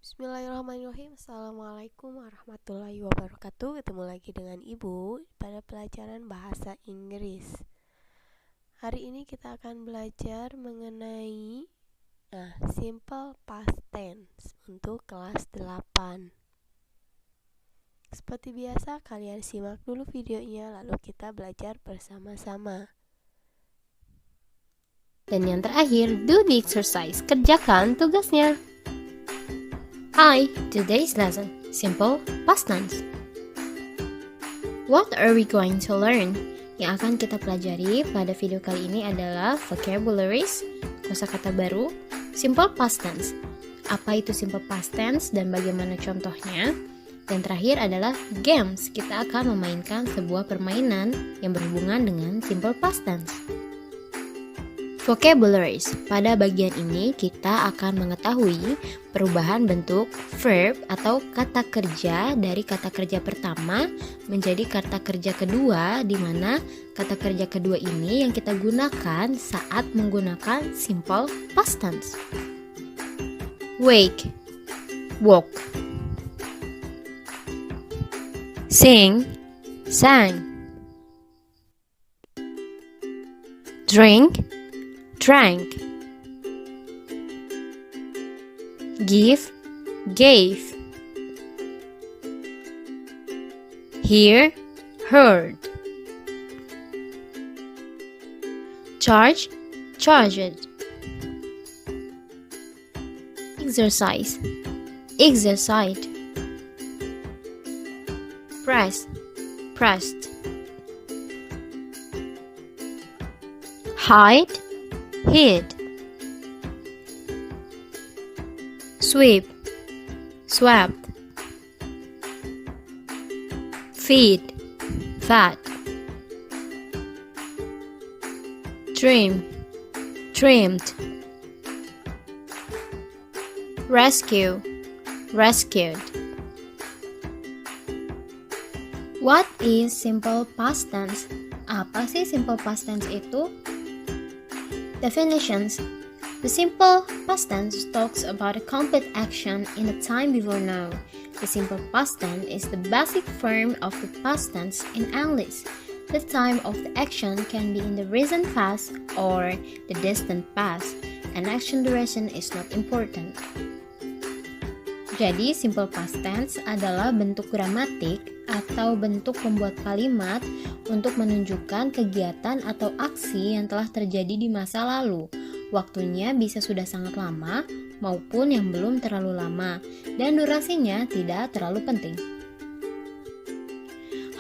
Bismillahirrahmanirrahim. Assalamualaikum warahmatullahi wabarakatuh. Ketemu lagi dengan Ibu pada pelajaran bahasa Inggris. Hari ini kita akan belajar mengenai simple past tense untuk kelas 8. Seperti biasa, kalian simak dulu videonya lalu kita belajar bersama-sama. Dan yang terakhir, do the exercise. Kerjakan tugasnya. Hi, today's lesson, simple past tense. What are we going to learn? Yang akan kita pelajari pada video kali ini adalah vocabularies, kosakata baru, simple past tense. Apa itu simple past tense dan bagaimana contohnya? Dan terakhir adalah games. Kita akan memainkan sebuah permainan yang berhubungan dengan simple past tense. Vocabularies. Pada bagian ini kita akan mengetahui perubahan bentuk verb atau kata kerja dari kata kerja pertama menjadi kata kerja kedua, di mana kata kerja kedua ini yang kita gunakan saat menggunakan simple past tense. Wake, woke. Sing, sang. Drink, drank. Give, gave. Hear, heard. Charge, charged. Exercise, exercised. Press, pressed. Hide, hid. Sweep, swept. Feed, fed. Dream, dreamed. Rescue, rescued. What is simple past tense? Apa sih simple past tense itu? Definitions. The simple past tense talks about a complete action in a time before now. The simple past tense is the basic form of the past tense in English. The time of the action can be in the recent past or the distant past. An action duration is not important. Jadi, simple past tense adalah bentuk gramatik atau bentuk pembuat kalimat untuk menunjukkan kegiatan atau aksi yang telah terjadi di masa lalu. Waktunya bisa sudah sangat lama maupun yang belum terlalu lama, dan durasinya tidak terlalu penting.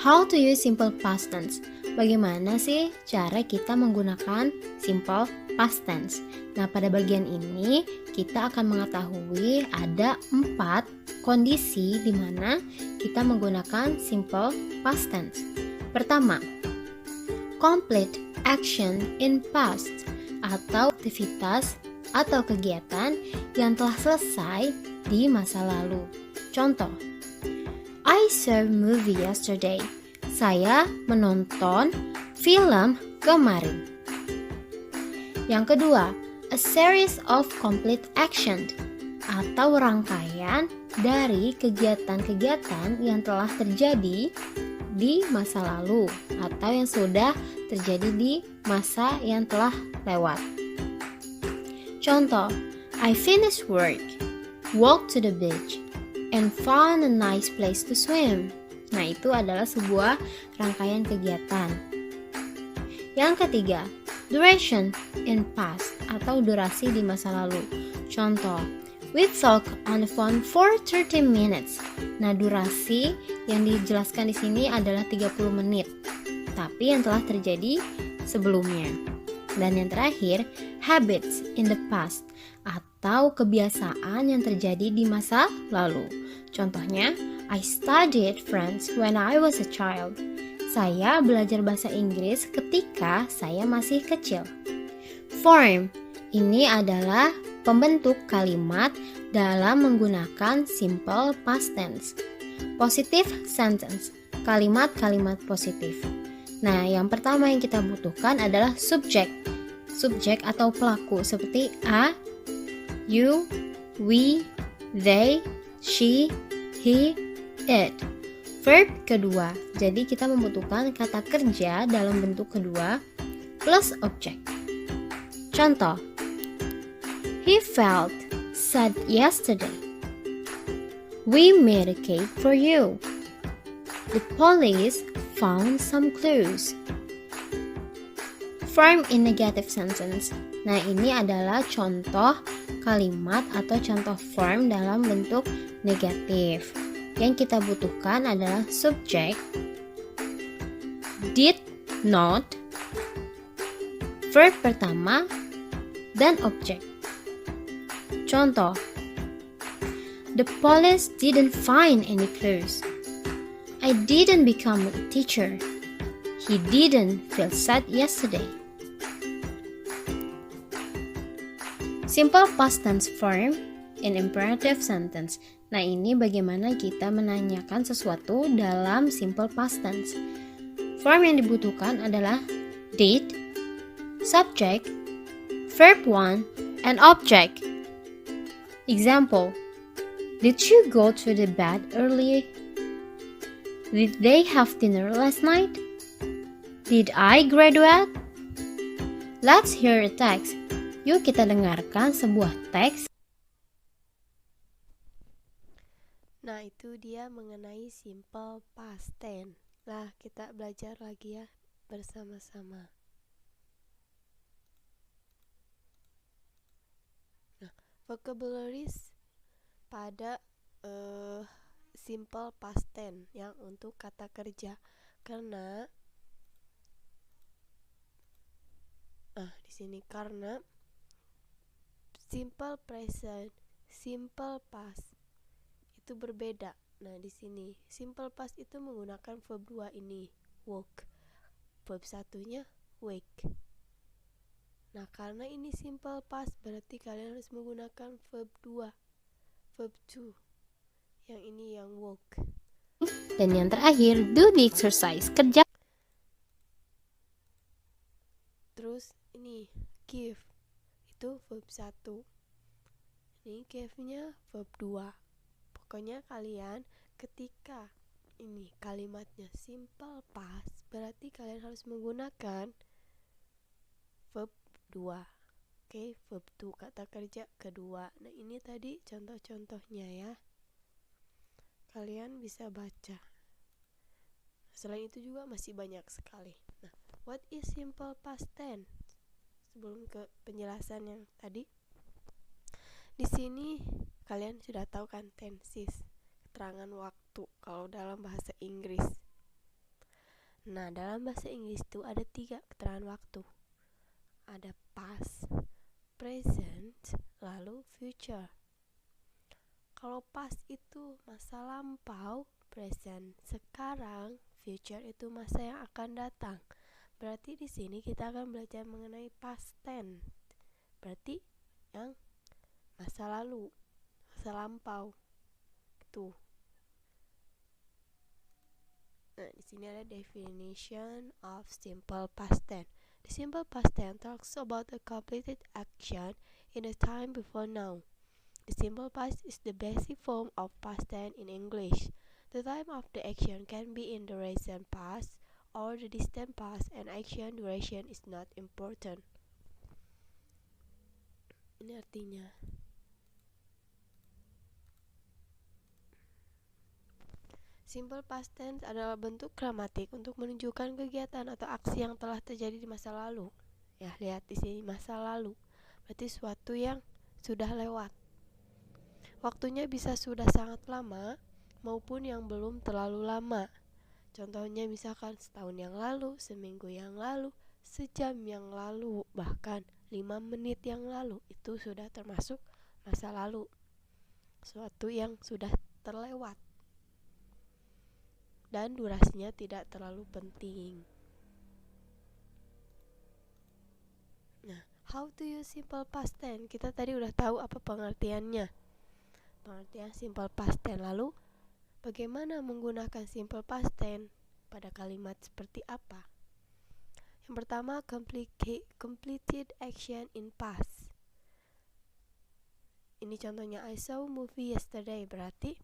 How to use simple past tense? Bagaimana sih cara kita menggunakan simple past tense? Nah, pada bagian ini kita akan mengetahui ada 4 kondisi di mana kita menggunakan simple past tense. Pertama, complete action in past atau aktivitas atau kegiatan yang telah selesai di masa lalu. Contoh, I saw a movie yesterday. Saya menonton film kemarin. Yang kedua, a series of complete action atau rangkaian dari kegiatan-kegiatan yang telah terjadi di masa lalu atau yang sudah terjadi di masa yang telah lewat. Contoh, I finished work, walked to the beach, and found a nice place to swim. Nah, itu adalah sebuah rangkaian kegiatan. Yang ketiga, duration in past atau durasi di masa lalu. Contoh, we talk on the phone for 30 minutes. Nah, durasi yang dijelaskan di sini adalah 30 menit. Tapi yang telah terjadi sebelumnya. Dan yang terakhir, habits in the past atau kebiasaan yang terjadi di masa lalu. Contohnya, I studied French when I was a child. Saya belajar bahasa Inggris ketika saya masih kecil. Form, ini adalah pembentuk kalimat dalam menggunakan simple past tense. Positive sentence, kalimat-kalimat positif. Nah, yang pertama yang kita butuhkan adalah subjek. Subjek atau pelaku seperti a, you, we, they, she, he, it. Verb kedua, jadi kita membutuhkan kata kerja dalam bentuk kedua plus objek. Contoh, he felt sad yesterday. We made a cake for you. The police found some clues. Form in negative sentence. Nah, ini adalah contoh kalimat atau contoh form dalam bentuk negatif. Yang kita butuhkan adalah subjek, did not, verb pertama, dan objek. Contoh, the police didn't find any clues. I didn't become a teacher. He didn't feel sad yesterday. Simple past tense form in imperative sentence. Nah, ini bagaimana kita menanyakan sesuatu dalam simple past tense. Form yang dibutuhkan adalah did, subject, verb 1, and object. Example, did you go to the bed early? Did they have dinner last night? Did I graduate? Let's hear a text. Yuk kita dengarkan sebuah teks. Nah, itu dia mengenai simple past tense. Nah, kita belajar lagi ya bersama-sama. Nah, vocabularies pada simple past tense yang untuk kata kerja. Karena di sini karena simple present, simple past itu berbeda. Nah, di sini simple past itu menggunakan verb 2 ini, woke. Verb satunya wake. Nah, karena ini simple past berarti kalian harus menggunakan verb 2, verb 2. Yang ini yang woke. Dan yang terakhir, do the exercise. Kerja. Terus ini give. Itu verb 1. Ini give-nya verb 2. Pokoknya kalian ketika ini kalimatnya simple past berarti kalian harus menggunakan verb 2. Oke, verb 2 kata kerja kedua. Nah, ini tadi contoh-contohnya ya. Kalian bisa baca. Selain itu juga masih banyak sekali. Nah, what is simple past tense? Sebelum ke penjelasan yang tadi. Di sini kalian sudah tahu kan tenses, keterangan waktu kalau dalam bahasa Inggris. Nah, dalam bahasa Inggris itu ada 3 keterangan waktu. Ada past, present, lalu future. Kalau past itu masa lampau, present sekarang, future itu masa yang akan datang. Berarti di sini kita akan belajar mengenai past tense. Berarti yang masa lalu, masa lampau. Tuh. Nah, di sini ada definition of simple past tense. The simple past tense talks about a completed action in a time before now. The simple past is the basic form of past tense in English. The time of the action can be in the recent past or the distant past, and action duration is not important. Ini artinya. Simple past tense adalah bentuk gramatik untuk menunjukkan kegiatan atau aksi yang telah terjadi di masa lalu. Ya, lihat di sini masa lalu. Berarti suatu yang sudah lewat. Waktunya bisa sudah sangat lama maupun yang belum terlalu lama. Contohnya misalkan setahun yang lalu, seminggu yang lalu, sejam yang lalu, bahkan 5 menit yang lalu. Itu sudah termasuk masa lalu. Suatu yang sudah terlewat. Dan durasinya tidak terlalu penting. Nah, how to use simple past tense? Kita tadi udah tahu apa pengertiannya. Pengertian simple past tense. Lalu, bagaimana menggunakan simple past tense pada kalimat seperti apa? Yang pertama, completed action in past. Ini contohnya, I saw a movie yesterday, berarti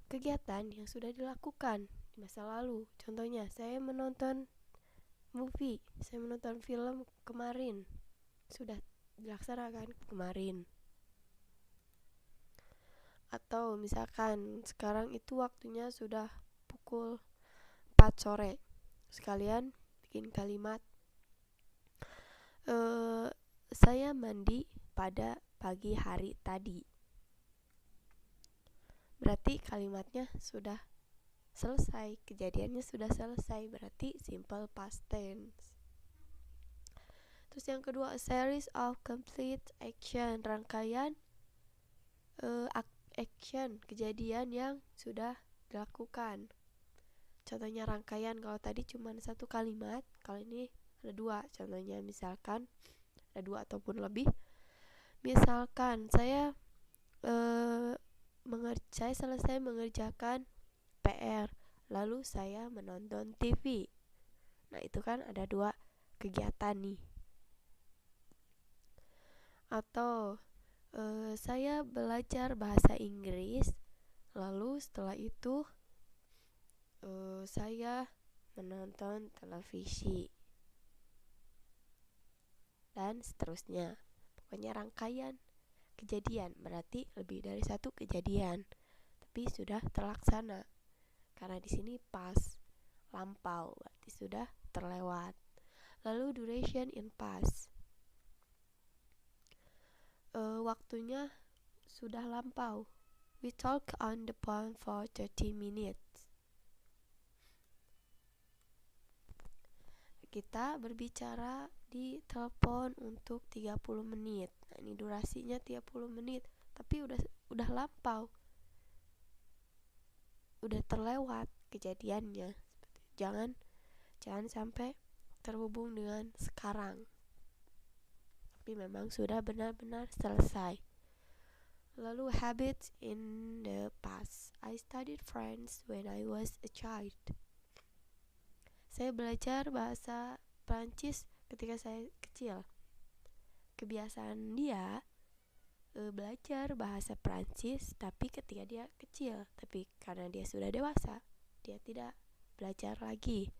kegiatan yang sudah dilakukan di masa lalu. Contohnya, saya menonton film kemarin, sudah dilaksanakan kemarin. Atau misalkan sekarang itu waktunya sudah pukul 4 sore, sekalian bikin kalimat, saya mandi pada pagi hari tadi. Berarti kalimatnya sudah selesai, kejadiannya sudah selesai, berarti simple past tense. Terus yang kedua, a series of complete action, rangkaian action, kejadian yang sudah dilakukan. Contohnya rangkaian, kalau tadi cuma satu kalimat, kalau ini ada dua. Contohnya misalkan ada dua ataupun lebih. Misalkan saya selesai mengerjakan PR, lalu saya menonton TV. Nah, itu kan ada dua kegiatan nih. Atau saya belajar bahasa Inggris, lalu setelah itu saya menonton televisi, dan seterusnya. Pokoknya rangkaian kejadian, berarti lebih dari satu kejadian, tapi sudah terlaksana. Karena di sini past, lampau, berarti sudah terlewat. Lalu duration in past, waktunya sudah lampau. We talk on the phone for 30 minutes. Kita berbicara di telepon untuk 30 menit. Nah, ini durasinya 30 menit, tapi udah lampau. Udah terlewat kejadiannya. Jangan sampai terhubung dengan sekarang. Tapi memang sudah benar-benar selesai. Lalu habits in the past. I studied French when I was a child. Saya belajar bahasa Prancis ketika saya kecil. Kebiasaan dia belajar bahasa Prancis tapi ketika dia kecil. Tapi karena dia sudah dewasa, dia tidak belajar lagi.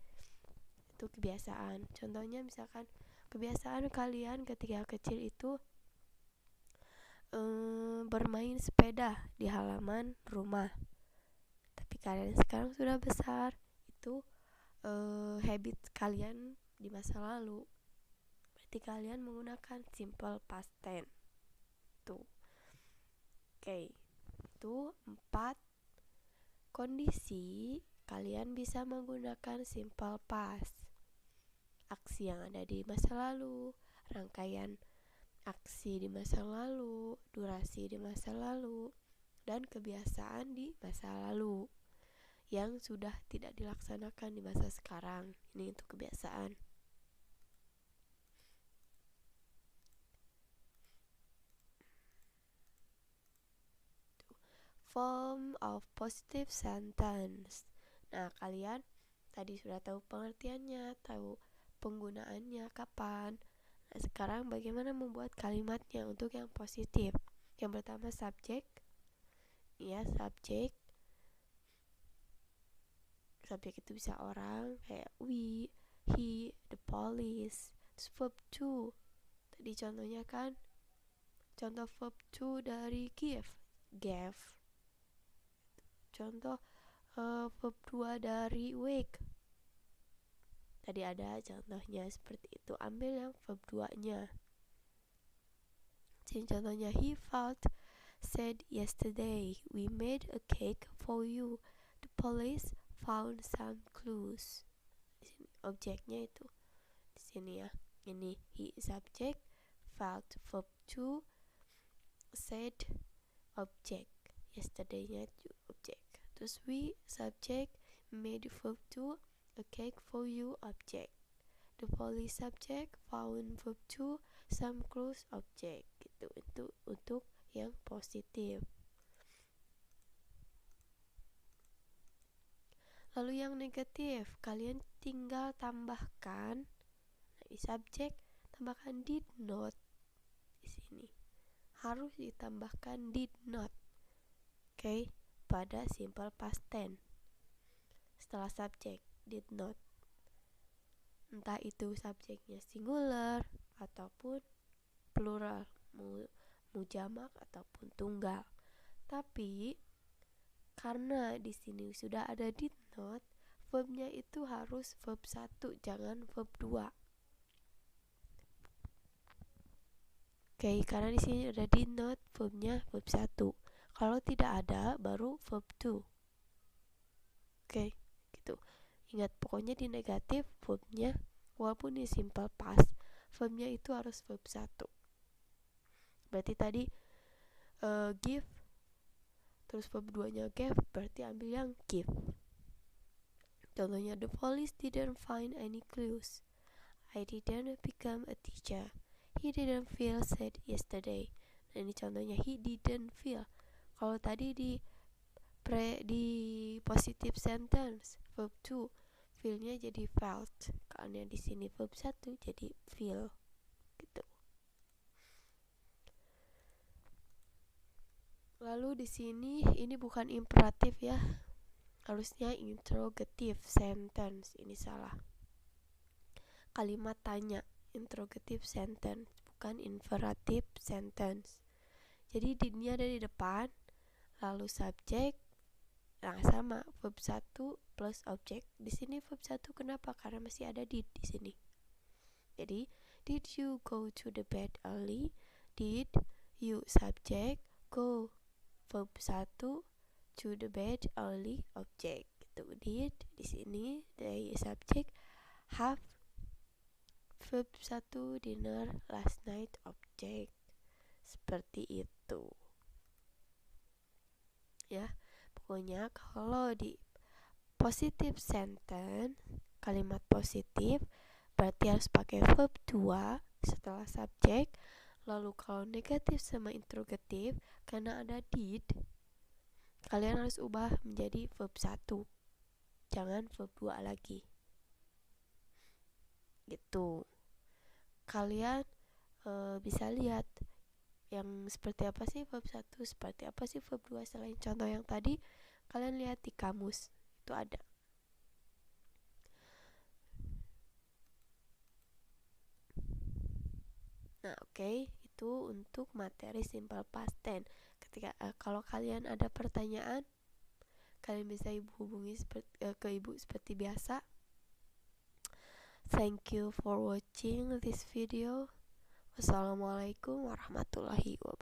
Itu kebiasaan. Contohnya misalkan kebiasaan kalian ketika kecil itu bermain sepeda di halaman rumah. Tapi kalian sekarang sudah besar, itu habit kalian di masa lalu. Berarti kalian menggunakan simple past tense. Tuh. Oke. Itu 4 kondisi kalian bisa menggunakan simple past. Aksi yang ada di masa lalu, rangkaian aksi di masa lalu, durasi di masa lalu, dan kebiasaan di masa lalu yang sudah tidak dilaksanakan di masa sekarang. Ini untuk kebiasaan. Form of positive sentence. Nah, kalian tadi sudah tahu pengertiannya, tahu penggunaannya kapan. Nah, sekarang bagaimana membuat kalimatnya untuk yang positif. Yang pertama subjek. Ya, subjek. Subjek itu bisa orang, kayak we, he, the police. Terus verb to. Tadi contohnya kan, contoh verb to dari give, gave. Contoh verb 2 dari wake. Tadi ada contohnya seperti itu. Ambil yang verb 2-nya. Jadi contohnya, he felt said yesterday, we made a cake for you. The police found some clues. Di sini objeknya itu di sini ya. Ini he subject, felt verb 2, said object. Yesterday-nya itu object. Terus we subject, made verb 2, a cake for you object. The police subject, found verb 2, some clues object. Gitu. Itu untuk yang positif. Lalu yang negatif, kalian tinggal tambahkan di subjek, tambahkan did not di sini. harus ditambahkan did not, oke, pada simple past tense setelah subjek did not, entah itu subjeknya singular ataupun plural, mau jamak ataupun tunggal. Tapi karena di sini sudah ada did not, verbnya itu harus verb 1, jangan verb 2. Oke, karena di sini ada did not, verbnya verb 1. Kalau tidak ada, baru verb 2. Oke, gitu. Ingat, pokoknya di negatif verbnya, walaupun di simple past, verbnya itu harus verb 1. Berarti tadi give, terus verb 2-nya gave, berarti ambil yang give. Contohnya, the police didn't find any clues. I didn't become a teacher. He didn't feel sad yesterday. Nah, ini contohnya he didn't feel. Kalau tadi di positive sentence verb 2, feel-nya jadi felt. Karena di sini verb 1 jadi feel. Gitu. Lalu di sini ini bukan imperatif ya. Harusnya interrogative sentence. Ini salah. Kalimat tanya, interrogative sentence, bukan imperative sentence. Jadi did-nya ada di depan, lalu subjek. Nah, sama verb 1 plus objek. Di sini verb 1 kenapa? Karena masih ada did di sini. Jadi, did you go to the bed early? Did you subject, go verb 1, to the bed early objek. Itu did di sini dari subjek, have verb 1, dinner last night objek. Seperti itu. Ya, pokoknya kalau di positive sentence, kalimat positif, berarti harus pakai verb 2 setelah subjek. Lalu kalau negatif sama interrogatif, karena ada did, kalian harus ubah menjadi verb 1, jangan verb 2 lagi. Gitu. Kalian bisa lihat yang seperti apa sih verb 1, seperti apa sih verb 2 selain contoh yang tadi. Kalian lihat di kamus, itu ada. Nah, oke, itu untuk materi simple past tense. Ketika kalau kalian ada pertanyaan, kalian bisa hubungi ke ibu seperti biasa. Thank you for watching this video. Wassalamualaikum warahmatullahi wabarakatuh.